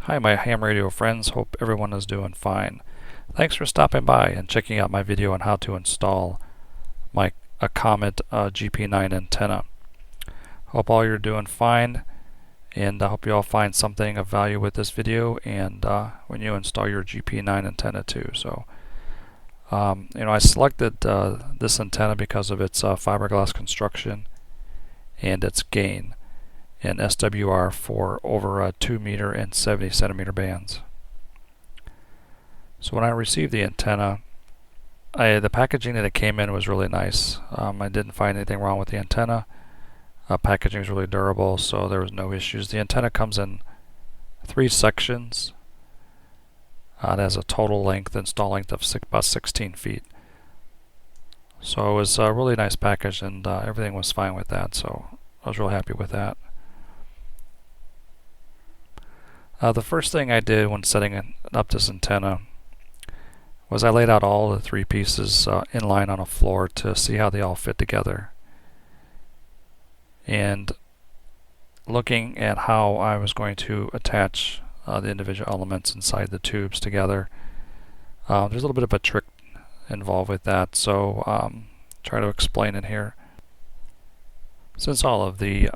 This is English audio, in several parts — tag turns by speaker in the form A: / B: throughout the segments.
A: Hi, my ham radio friends. Hope everyone is doing fine. Thanks for stopping by and checking out my video on how to install a Comet GP-9 antenna. Hope all you're doing fine, and I hope you all find something of value with this video and when you install your GP-9 antenna too. So, I selected this antenna because of its fiberglass construction and its gain in SWR for over 2 meter and 70 centimeter bands. So when I received the antenna, the packaging that it came in was really nice. I didn't find anything wrong with the antenna. Packaging is really durable, so there was no issues. The antenna comes in 3 sections. It has a total length, install length of about 16 feet. So it was a really nice package, and everything was fine with that, so I was real happy with that. The first thing I did when setting up this antenna was I laid out all the 3 pieces in line on a floor to see how they all fit together. And looking at how I was going to attach the individual elements inside the tubes together, there's a little bit of a trick involved with that, so try to explain it here. Since all of the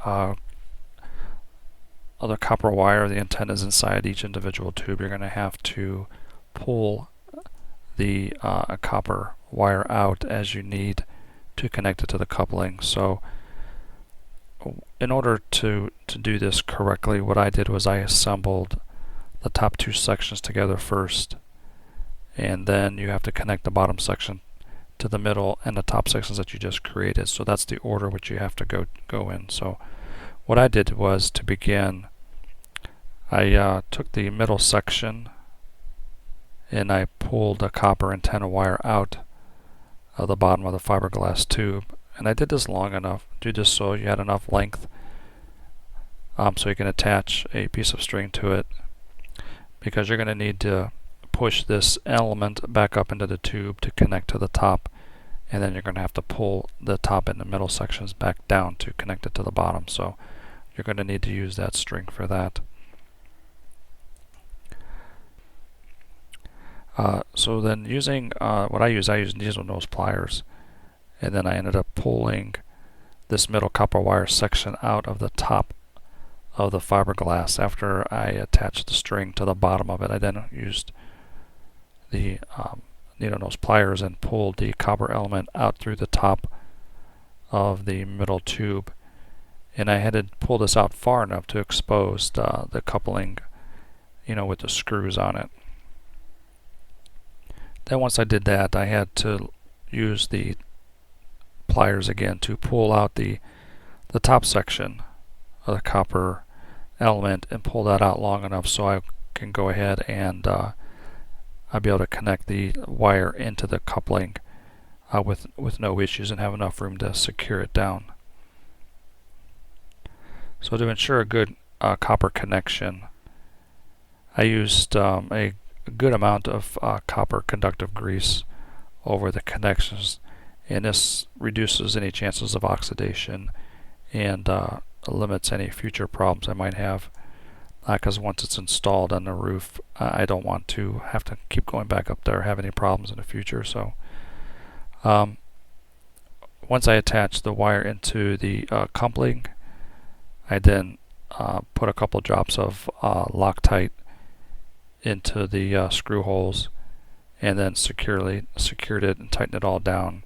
A: other copper wire, the antennas inside each individual tube, you're going to have to pull the copper wire out as you need to connect it to the coupling. So in order to do this correctly, what I did was I assembled the top 2 sections together first, and then you have to connect the bottom section to the middle and the top sections that you just created. So that's the order which you have to go in. So what I did was, to begin, I took the middle section and I pulled the copper antenna wire out of the bottom of the fiberglass tube. And I did this long enough, do this so you had enough length so you can attach a piece of string to it, because you're going to need to push this element back up into the tube to connect to the top, and then you're going to have to pull the top and the middle sections back down to connect it to the bottom. So you're going to need to use that string for that. So then using what I use needle nose pliers, and then I ended up pulling this middle copper wire section out of the top of the fiberglass. After I attached the string to the bottom of it, I then used the needle nose pliers and pulled the copper element out through the top of the middle tube. And I had to pull this out far enough to expose the coupling, with the screws on it. Then once I did that, I had to use the pliers again to pull out the top section of the copper element and pull that out long enough so I can go ahead and I'll be able to connect the wire into the coupling with no issues and have enough room to secure it down. So to ensure a good copper connection, I used a good amount of copper conductive grease over the connections, and this reduces any chances of oxidation and limits any future problems I might have, because once it's installed on the roof, I don't want to have to keep going back up there or have any problems in the future. So once I attach the wire into the coupling, I then put a couple drops of Loctite into the screw holes, and then secured it and tightened it all down.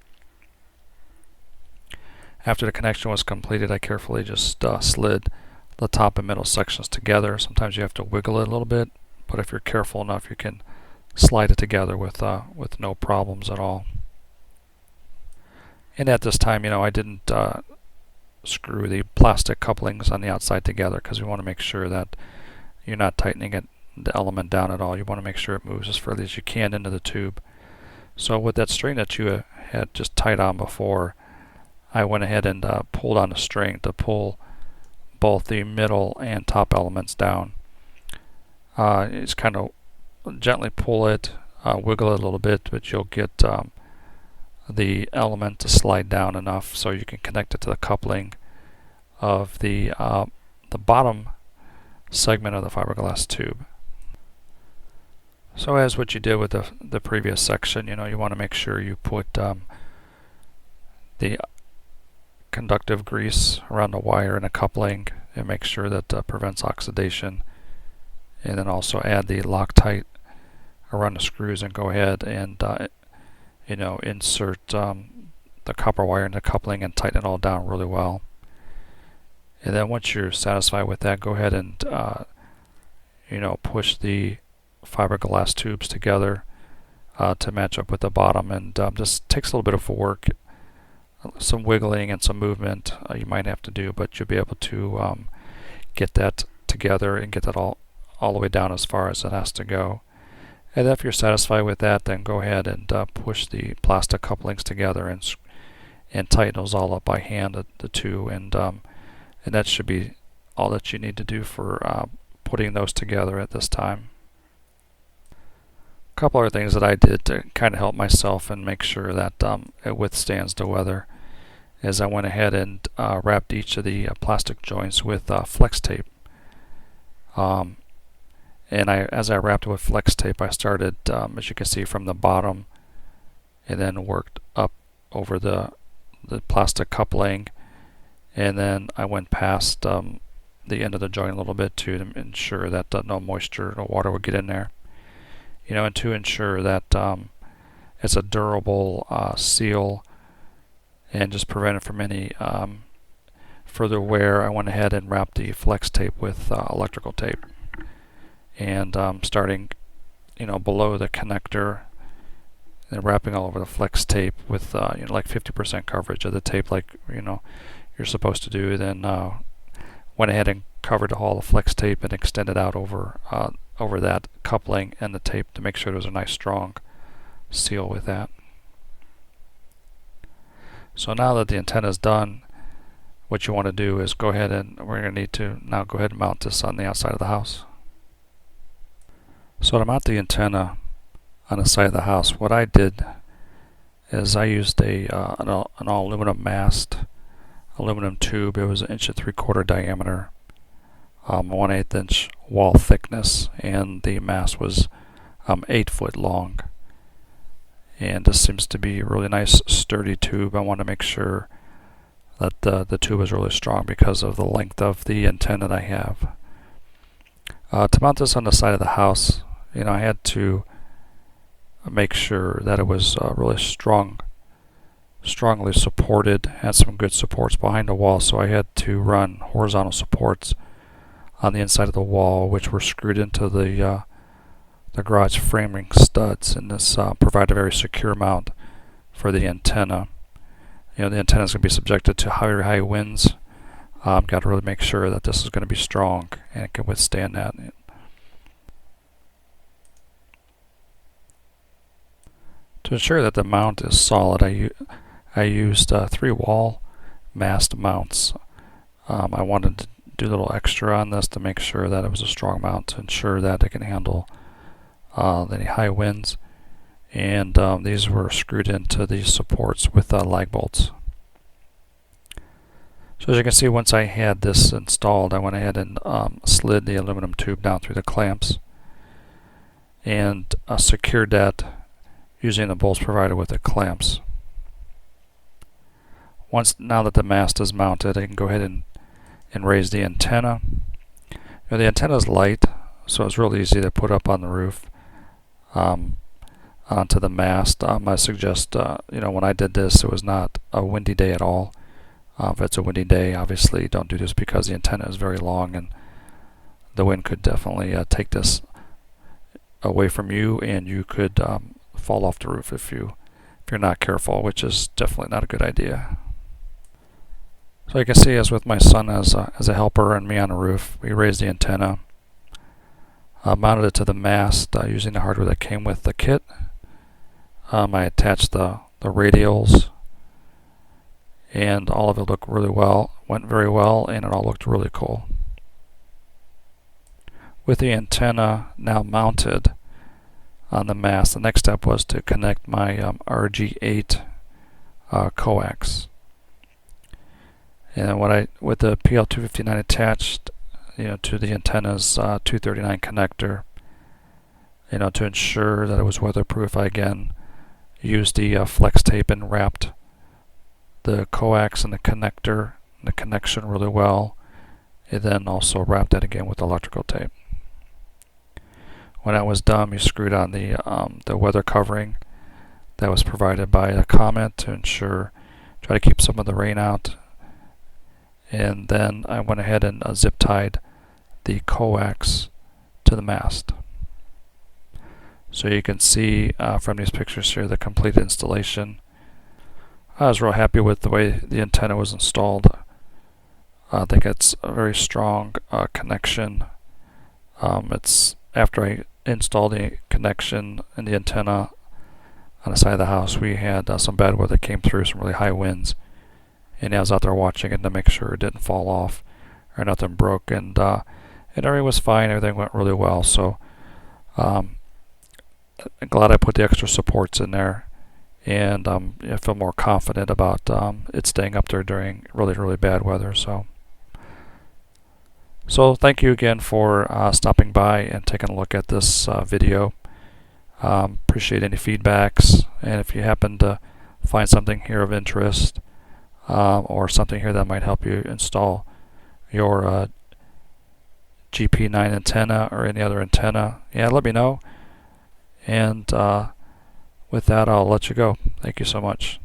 A: After the connection was completed, I carefully just slid the top and middle sections together. Sometimes you have to wiggle it a little bit, but if you're careful enough, you can slide it together with no problems at all. And at this time, I didn't screw the plastic couplings on the outside together, because we want to make sure that you're not tightening the element down at all. You want to make sure it moves as freely as you can into the tube. So with that string that you had just tied on before, I went ahead and pulled on the string to pull both the middle and top elements down. Just kind of gently pull it, wiggle it a little bit, but you'll get the element to slide down enough so you can connect it to the coupling of the bottom segment of the fiberglass tube. So as what you did with the previous section, you want to make sure you put the conductive grease around the wire and a coupling, and make sure that prevents oxidation. And then also add the Loctite around the screws, and go ahead and insert the copper wire in the coupling and tighten it all down really well. And then once you're satisfied with that, go ahead and push the fiberglass tubes together to match up with the bottom, and just takes a little bit of work, some wiggling and some movement you might have to do, but you'll be able to get that together and get that all the way down as far as it has to go. And if you're satisfied with that, then go ahead and push the plastic couplings together and tighten those all up by hand, the two, and that should be all that you need to do for putting those together at this time. A couple other things that I did to kind of help myself and make sure that it withstands the weather is I went ahead and wrapped each of the plastic joints with flex tape. And as I wrapped it with flex tape, I started, as you can see, from the bottom, and then worked up over the plastic coupling, and then I went past the end of the joint a little bit to ensure that no moisture or water would get in there. And to ensure that it's a durable seal and just prevent it from any further wear, I went ahead and wrapped the flex tape with electrical tape. And starting below the connector, and wrapping all over the flex tape with like 50% coverage of the tape, like you're supposed to do. Then went ahead and covered all the flex tape and extended out over that coupling and the tape to make sure there was a nice strong seal with that. So now that the antenna is done, what you want to do is go ahead and we're going to need to now go ahead and mount this on the outside of the house. So to mount the antenna on the side of the house, what I did is I used an all aluminum mast, aluminum tube. It was 1 3/4 inch diameter, 1/8 inch wall thickness, and the mast was 8 foot long. And this seems to be a really nice sturdy tube. I want to make sure that the tube is really strong because of the length of the antenna that I have. To mount this on the side of the house, I had to make sure that it was really strongly supported, had some good supports behind the wall, so I had to run horizontal supports on the inside of the wall, which were screwed into the garage framing studs, and this provided a very secure mount for the antenna. The antenna is going to be subjected to very high winds. Got to really make sure that this is going to be strong and it can withstand that. To ensure that the mount is solid, I used 3 wall mast mounts. I wanted to do a little extra on this to make sure that it was a strong mount, to ensure that it can handle any high winds. And these were screwed into these supports with lag bolts. So as you can see, once I had this installed, I went ahead and slid the aluminum tube down through the clamps and secured that using the bolts provided with the clamps. Now that the mast is mounted, I can go ahead and raise the antenna. The antenna is light, so it's really easy to put up on the roof onto the mast. I suggest, when I did this, it was not a windy day at all. If it's a windy day, obviously don't do this because the antenna is very long and the wind could definitely take this away from you, and you could fall off the roof if you're not careful, which is definitely not a good idea. So you can see, as with my son as a helper and me on the roof, we raised the antenna, mounted it to the mast using the hardware that came with the kit. I attached the radials, and all of it looked really well, went very well, and it all looked really cool. With the antenna now mounted on the mast, the next step was to connect my RG8 coax. And with the PL259 attached, to the antenna's 239 connector, to ensure that it was weatherproof, I again used the flex tape and wrapped the coax and the connector, the connection really well, and then also wrapped that again with electrical tape. When that was done, we screwed on the weather covering that was provided by the Comet to try to keep some of the rain out. And then I went ahead and zip tied the coax to the mast. So you can see from these pictures here the complete installation. I was real happy with the way the antenna was installed. I think it's a very strong connection. It's after I installed the connection and the antenna on the side of the house, we had some bad weather came through, some really high winds, and I was out there watching it to make sure it didn't fall off or nothing broke, and everything was fine. Everything went really well. So I'm glad I put the extra supports in there, and I feel more confident about it staying up there during really bad weather. So thank you again for stopping by and taking a look at this video. Appreciate any feedbacks, and if you happen to find something here of interest or something here that might help you install your GP-9 antenna or any other antenna, let me know. And with that, I'll let you go. Thank you so much.